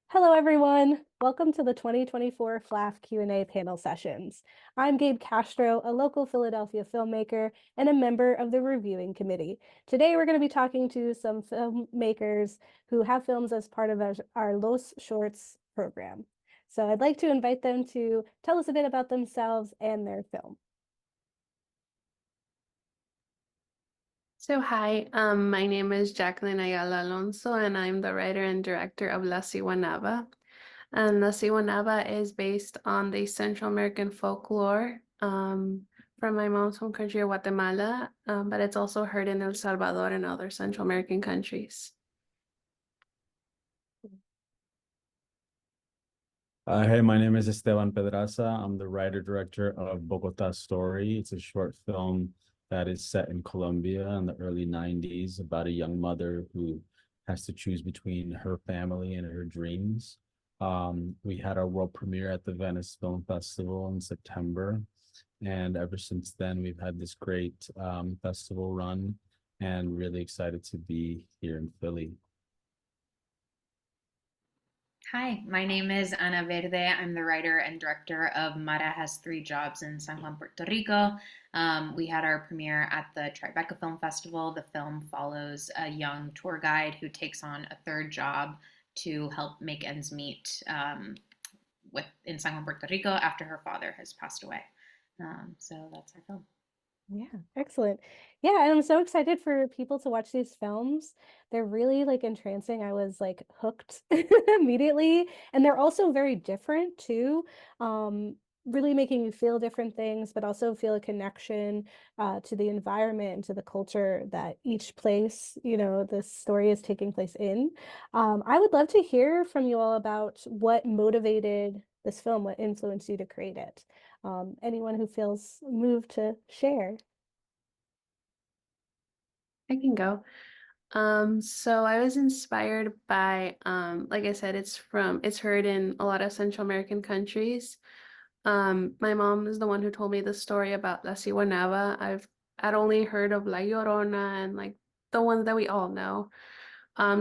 Hello, everyone. Welcome to the 2024 PHLAFF Q&A panel sessions. I'm Gabe Castro, a local Philadelphia filmmaker and a member of the reviewing committee. Today, we're going to be talking to some filmmakers who have films as part of our Los Shorts program. So I'd like to invite them to tell us a bit about themselves and their film. So hi, my name is Jacqueline Ayala-Alonzo, and I'm the writer and director of La Siguanaba. And La Siguanaba is based on the Central American folklore from my mom's home country of Guatemala, but it's also heard in El Salvador and other Central American countries. Hey, my name is Esteban Pedraza. I'm the writer-director of Bogata Story. It's a short film that is set in Colombia in the early 90s about a young mother who has to choose between her family and her dreams. We had our world premiere at the Venice Film Festival in September, and ever since then, we've had this great festival run and really excited to be here in Philly. Hi, my name is Ana Verde. I'm the writer and director of Mara Has Three Jobs in San Juan, Puerto Rico. We had our premiere at the Tribeca Film Festival. The film follows a young tour guide who takes on a third job to help make ends meet in San Juan, Puerto Rico after her father has passed away. So that's our film. Yeah, excellent. Yeah, and I'm so excited for people to watch these films. They're really like entrancing. I was like hooked immediately, and they're also very different too. Really making you feel different things, but also feel a connection to the environment and to the culture that each place, this story is taking place in. I would love to hear from you all about what motivated this film, what influenced you to create it. Anyone who feels moved to share. I can go. So I was inspired by, like I said, it's heard in a lot of Central American countries. My mom is the one who told me the story about La Siguanaba. I'd only heard of La Llorona and like the ones that we all know.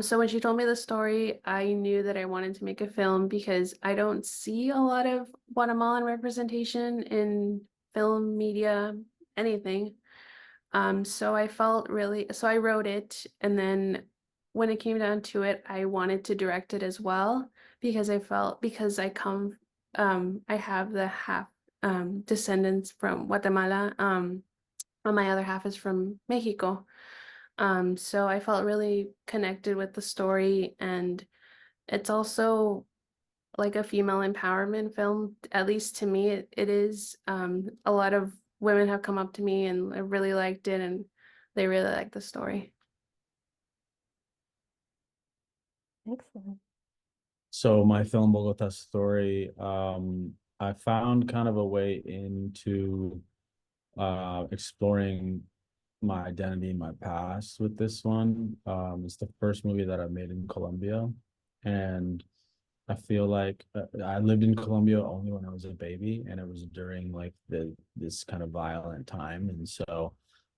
So when she told me the story, I knew that I wanted to make a film because I don't see a lot of Guatemalan representation in film, media, anything. So I wrote it, and then when it came down to it, I wanted to direct it as well because I have the half descendants from Guatemala, and my other half is from Mexico. So I felt really connected with the story, and it's also like a female empowerment film. At least to me, it is. A lot of women have come up to me and I really liked it, and they really like the story. Excellent. So my film Bogota Story, I found kind of a way into exploring my identity and my past with this one. It's the first movie that I made in Colombia, and I feel like I lived in Colombia only when I was a baby, and it was during like this kind of violent time, and so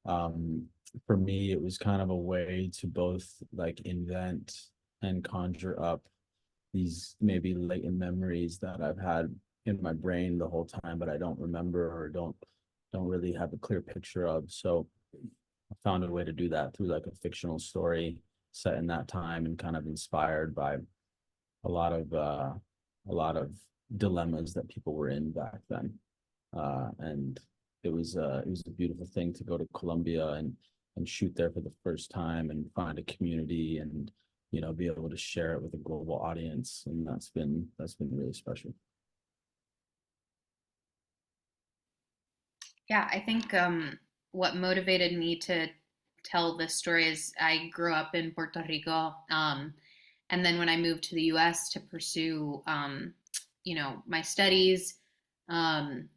um, for me, it was kind of a way to both like invent and conjure up these maybe latent memories that I've had in my brain the whole time, but I don't remember or don't really have a clear picture of. So I found a way to do that through like a fictional story set in that time and kind of inspired by a lot of a lot of dilemmas that people were in back then. And it was a beautiful thing to go to Colombia and shoot there for the first time and find a community and be able to share it with a global audience. And that's been really special. Yeah, I think what motivated me to tell this story is I grew up in Puerto Rico, and then when I moved to the U.S. to pursue, my studies, um,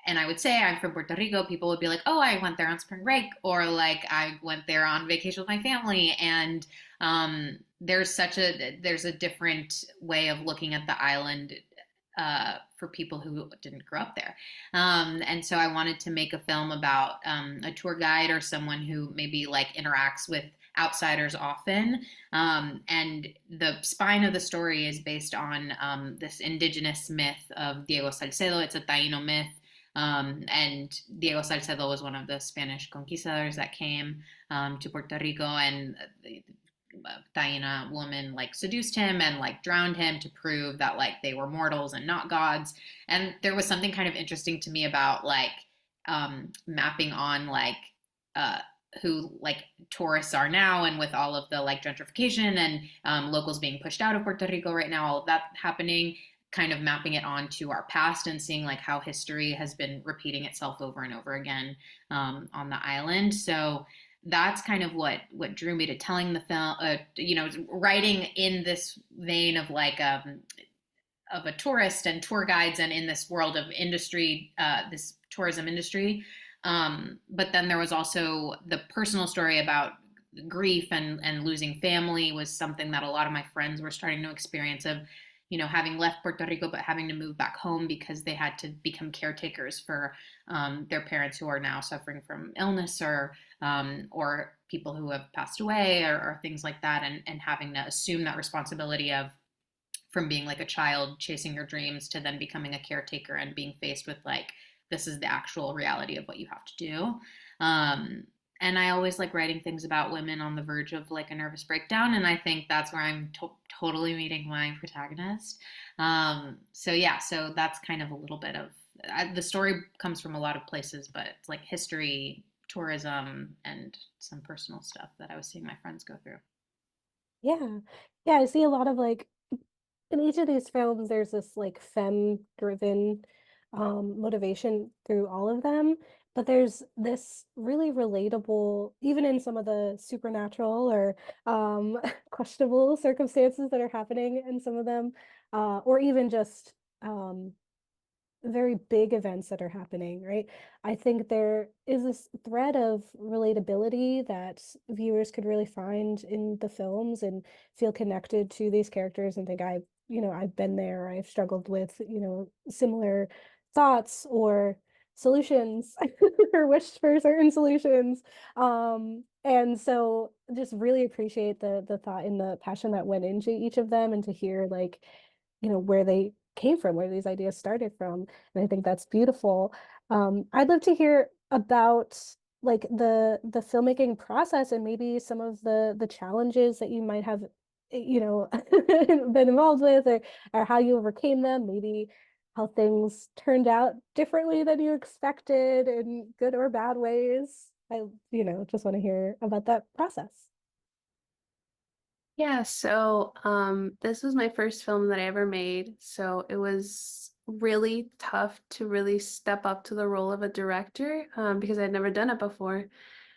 and I would say I'm from Puerto Rico, people would be like, "Oh, I went there on spring break," or like I went there on vacation with my family. And there's a different way of looking at the island for people who didn't grow up there. And so I wanted to make a film about a tour guide or someone who maybe like interacts with outsiders often. And the spine of the story is based on this indigenous myth of Diego Salcedo. It's a Taino myth. And Diego Salcedo was one of the Spanish conquistadors that came to Puerto Rico, and the Taina woman like seduced him and like drowned him to prove that like they were mortals and not gods. And there was something kind of interesting to me about like mapping on like uh, who like tourists are now, and with all of the like gentrification and locals being pushed out of Puerto Rico right now, all of that happening, kind of mapping it onto our past and seeing like how history has been repeating itself over and over again on the island. So that's kind of what drew me to telling the film, writing in this vein of like of a tourist and tour guides, and in this world of industry, this tourism industry. But then there was also the personal story about grief and losing family was something that a lot of my friends were starting to experience, of having left Puerto Rico but having to move back home because they had to become caretakers for their parents who are now suffering from illness, or people who have passed away, or things like that, and having to assume that responsibility of, from being like a child chasing your dreams to then becoming a caretaker and being faced with like, this is the actual reality of what you have to do. And I always like writing things about women on the verge of like a nervous breakdown, and I think that's where I'm totally meeting my protagonist. So that's kind of a little bit of the story comes from a lot of places, but it's like history, tourism, and some personal stuff that I was seeing my friends go through. Yeah. Yeah, I see a lot of like in each of these films, there's this like femme-driven motivation through all of them, but there's this really relatable, even in some of the supernatural or questionable circumstances that are happening in some of them, or even just very big events that are happening, right? I think there is this thread of relatability that viewers could really find in the films and feel connected to these characters and think I've been there, I've struggled with, similar thoughts or solutions or wished for certain solutions. And so just really appreciate the thought and the passion that went into each of them, and to hear like, where they came from, where these ideas started from. And I think that's beautiful. I'd love to hear about like the filmmaking process, and maybe some of the challenges that you might have, been involved with, or how you overcame them, maybe how things turned out differently than you expected in good or bad ways. I, just want to hear about that process. Yeah, so this was my first film that I ever made, so it was really tough to really step up to the role of a director because I'd never done it before,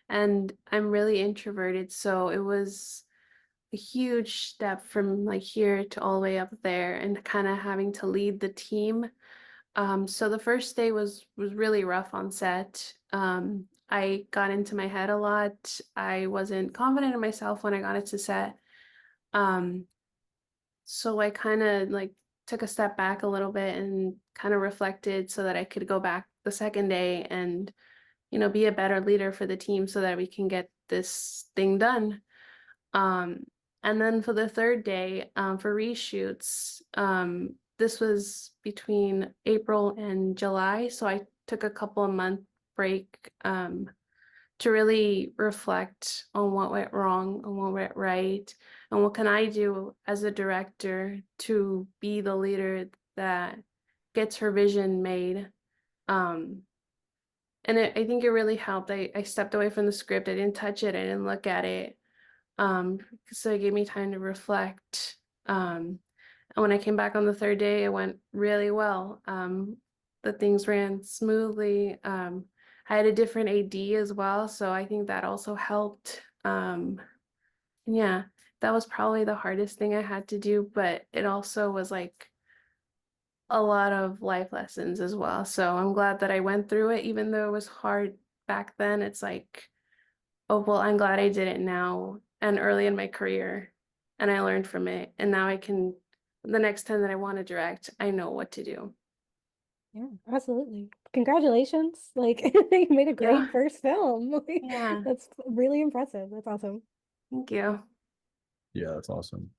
and I'm really introverted, so it was a huge step from like here to all the way up there, and kind of having to lead the team. So the first day was really rough on set. I got into my head a lot. I wasn't confident in myself when I got into set. Um, so I kind of like took a step back a little bit and kind of reflected so that I could go back the second day and, be a better leader for the team so that we can get this thing done. Um, and then for the third day, for reshoots, this was between April and July. So I took a couple of month break, to really reflect on what went wrong and what went right, and what can I do as a director to be the leader that gets her vision made. Um, and I think it really helped. I stepped away from the script. I didn't touch it. I didn't look at it. So it gave me time to reflect. And when I came back on the third day, it went really well. The things ran smoothly. I had a different AD as well, so I think that also helped. Yeah, that was probably the hardest thing I had to do, but it also was like a lot of life lessons as well. So I'm glad that I went through it, even though it was hard back then. It's like, oh, well, I'm glad I did it now and early in my career, and I learned from it. And now I can, the next time that I want to direct, I know what to do. Yeah, absolutely. Congratulations. Like you made a Yeah. great first film. Yeah. That's really impressive. That's awesome. Thank you. Yeah, that's awesome.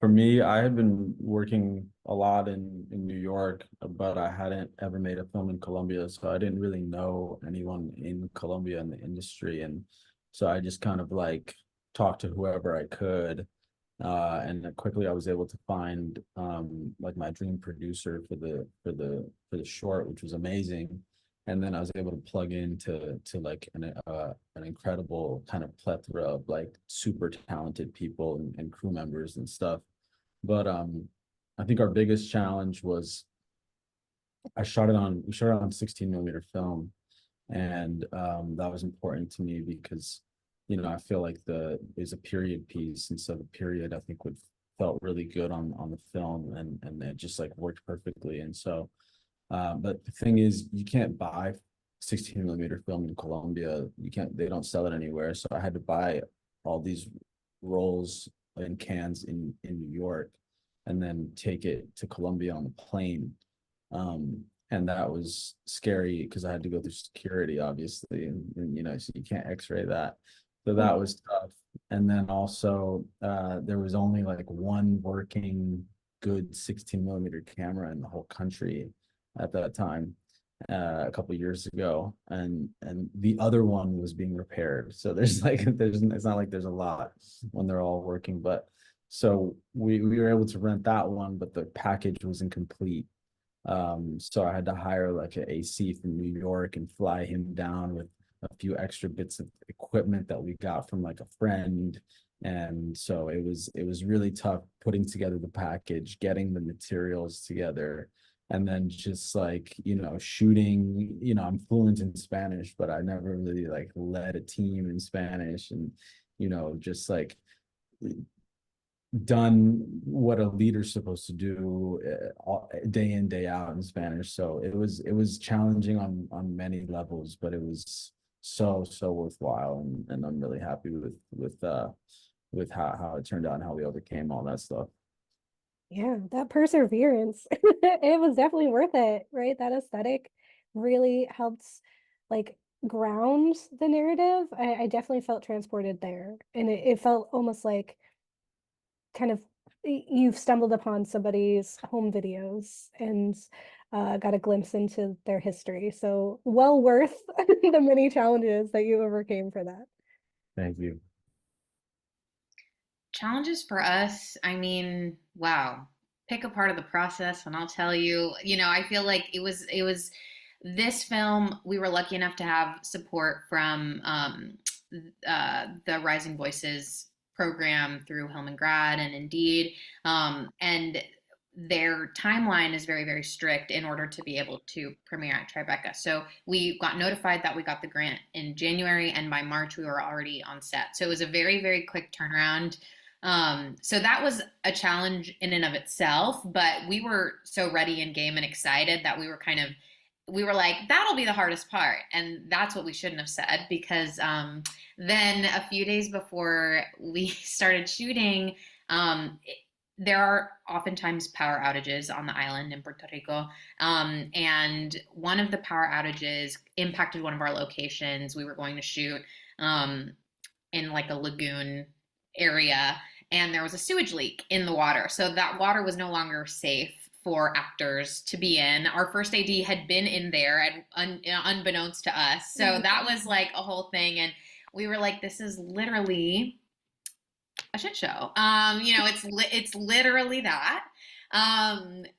For me, I had been working a lot in New York, but I hadn't ever made a film in Colombia, so I didn't really know anyone in Colombia in the industry, and so I just kind of like talked to whoever I could, and then quickly I was able to find like my dream producer for the short, which was amazing. And then I was able to plug into like an incredible kind of plethora of like super talented people and crew members and stuff. But I think our biggest challenge was we shot it on 16 millimeter film, and that was important to me because I feel like there's a period piece, and so the period I think would felt really good on the film, and it just like worked perfectly. And so but the thing is, you can't buy 16 millimeter film in Colombia. They don't sell it anywhere. So I had to buy all these rolls in cans in New York and then take it to Colombia on the plane. And that was scary because I had to go through security, obviously, and so you can't X-ray that. So that was tough. And then also, there was only like one working good 16 millimeter camera in the whole country at that time, a couple of years ago, and the other one was being repaired. So there's it's not like there's a lot when they're all working, but so we were able to rent that one, but the package was incomplete. So I had to hire like an AC from New York and fly him down with a few extra bits of equipment that we got from like a friend. And so it was really tough putting together the package, getting the materials together, and then just like shooting. I'm fluent in Spanish, but I never really like led a team in Spanish, and just like done what a leader's supposed to do day in day out in Spanish. So it was challenging on many levels, but it was so worthwhile, and I'm really happy with how it turned out and how we overcame all that stuff. Yeah, that perseverance. It was definitely worth it, right? That aesthetic really helps like ground the narrative. I definitely felt transported there. And it felt almost like kind of you've stumbled upon somebody's home videos and got a glimpse into their history. So well worth the many challenges that you overcame for that. Thank you. Challenges for us, I mean, wow. Pick a part of the process and I'll tell you, I feel like it was this film, we were lucky enough to have support from the Rising Voices program through Hillman Grad and Indeed. And their timeline is very, very strict in order to be able to premiere at Tribeca. So we got notified that we got the grant in January, and by March we were already on set. So it was a very, very quick turnaround. So that was a challenge in and of itself, but we were so ready and game and excited that we were like, that'll be the hardest part. And that's what we shouldn't have said, because then a few days before we started shooting, there are oftentimes power outages on the island in Puerto Rico. And one of the power outages impacted one of our locations. We were going to shoot in like a lagoon area, and there was a sewage leak in the water. So that water was no longer safe for actors to be in. Our first AD had been in there, and unbeknownst to us. So that was like a whole thing. And we were like, this is literally a shit show. It's literally that.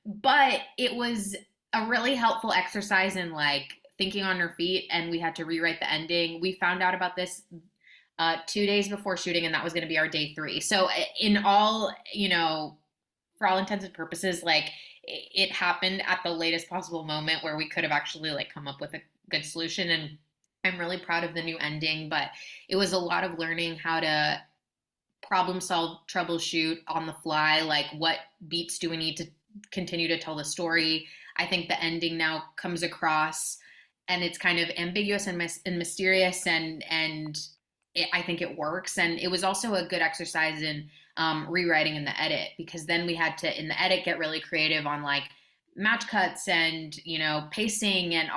But it was a really helpful exercise in like thinking on your feet, and we had to rewrite the ending. We found out about this 2 days before shooting, and that was going to be our day 3. So in all, for all intents and purposes, like it happened at the latest possible moment where we could have actually like come up with a good solution. And I'm really proud of the new ending, but it was a lot of learning how to problem solve, troubleshoot on the fly. Like, what beats do we need to continue to tell the story? I think the ending now comes across, and it's kind of ambiguous and mysterious, and I think it works. And it was also a good exercise in rewriting in the edit, because then we had to, in the edit, get really creative on like match cuts and pacing and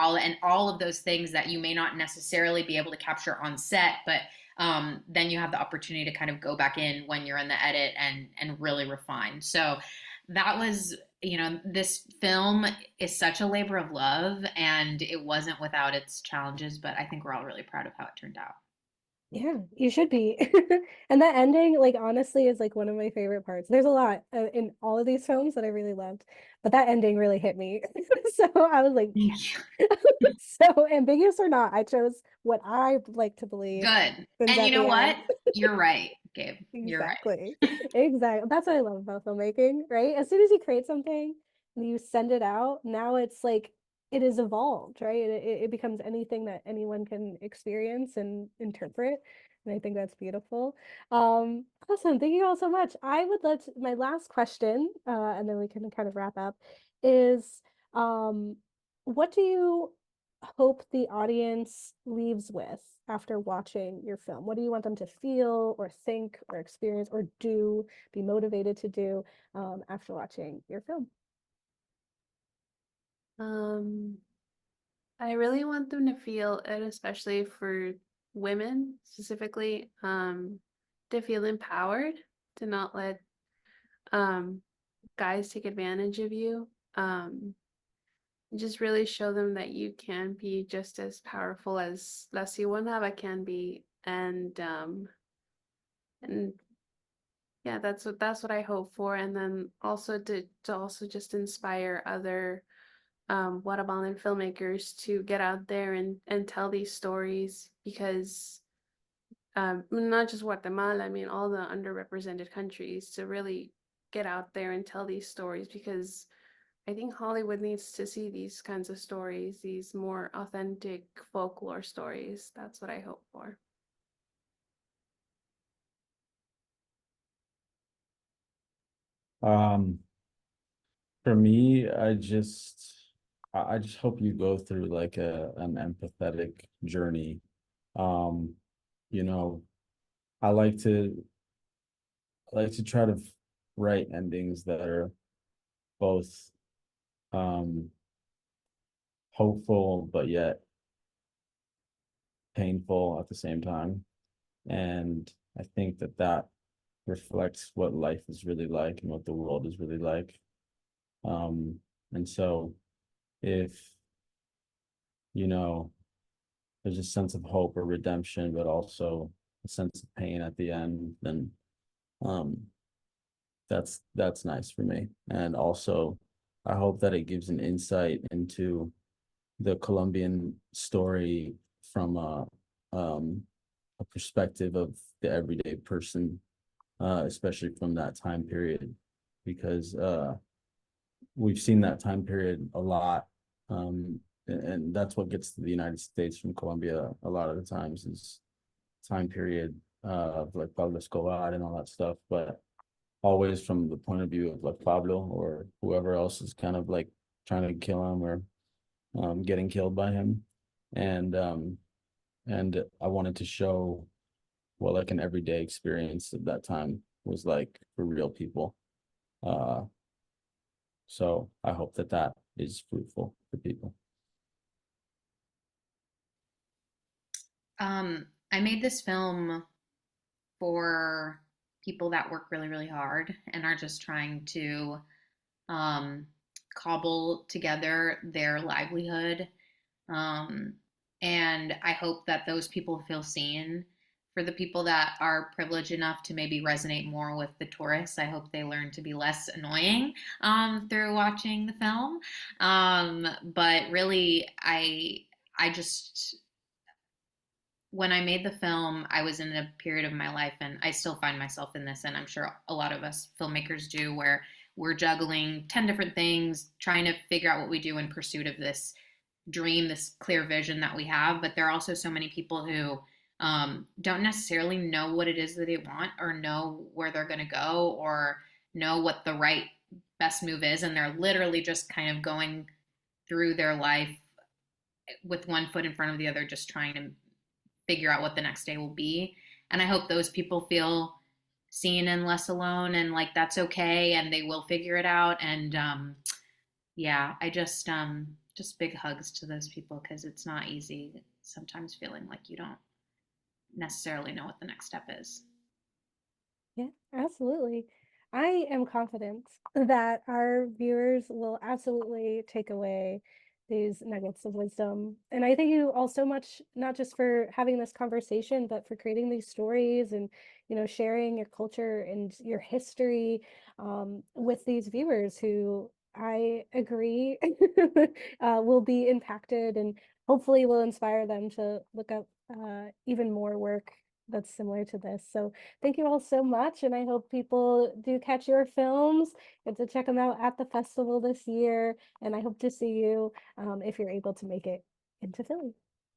all of those things that you may not necessarily be able to capture on set, but then you have the opportunity to kind of go back in when you're in the edit and really refine. So that was, you know, this film is such a labor of love, and it wasn't without its challenges, but I think we're all really proud of how it turned out. Yeah, you should be. And that ending, like, honestly, is like one of my favorite parts. There's a lot in all of these films that I really loved, but that ending really hit me. So I was like, Thank so ambiguous or not, I chose what I like to believe Good. wins And you at know the what? end. You're right, Gabe. You're right. Exactly. Exactly. That's what I love about filmmaking, right? As soon as you create something and you send it out, now it's like it is evolved, right? It becomes anything that anyone can experience and interpret. And I think that's beautiful. Awesome. Thank you all so much. I would love to, my last question, and then we can kind of wrap up, is um, what do you hope the audience leaves with after watching your film? What do you want them to feel or think or experience or do, be motivated to do after watching your film? Um, I really want them to feel, and especially for women specifically, to feel empowered, to not let um guys take advantage of you. Just really show them that you can be just as powerful as La Siguanaba can be, and yeah, that's what I hope for, and then also to also just inspire other Guatemalan filmmakers to get out there and tell these stories, because not just Guatemala, I mean all the underrepresented countries, to really get out there and tell these stories, because I think Hollywood needs to see these kinds of stories, these more authentic folklore stories. That's what I hope for. Um, for me, I just hope you go through like an empathetic journey. Um, you know, I like to try to write endings that are both um hopeful but yet painful at the same time. And I think that that reflects what life is really like and what the world is really like. Um, and so if, you know, there's a sense of hope or redemption, but also a sense of pain at the end, then um, that's nice for me. And also, I hope that it gives an insight into the Colombian story from a perspective of the everyday person, especially from that time period, because we've seen that time period a lot. And that's what gets to the United States from Colombia a lot of the times is time period of like Pablo Escobar and all that stuff, but always from the point of view of like Pablo or whoever else is kind of like trying to kill him or getting killed by him. And and I wanted to show what like an everyday experience of that time was like for real people. Uh, so I hope that that is fruitful for people. I made this film for people that work really, really hard and are just trying to um, cobble together their livelihood. Um, and I hope that those people feel seen. For the people that are privileged enough to maybe resonate more with the tourists, I hope they learn to be less annoying through watching the film. But really, I just when I made the film, I was in a period of my life, and I still find myself in this, and I'm sure a lot of us filmmakers do, where we're juggling 10 different things, trying to figure out what we do in pursuit of this dream, this clear vision that we have. But there are also so many people who don't necessarily know what it is that they want, or know where they're going to go, or know what the right best move is. And they're literally just kind of going through their life with one foot in front of the other, just trying to figure out what the next day will be. And I hope those people feel seen and less alone, and like that's okay, and they will figure it out. And yeah, I just big hugs to those people, because it's not easy sometimes feeling like you don't necessarily know what the next step is. Yeah, absolutely. I am confident that our viewers will absolutely take away these nuggets of wisdom. And I thank you all so much, not just for having this conversation, but for creating these stories and, sharing your culture and your history with these viewers who I agree will be impacted and hopefully will inspire them to look up even more work that's similar to this. So thank you all so much, and I hope people do catch your films and to check them out at the festival this year. And I hope to see you if you're able to make it into Philly.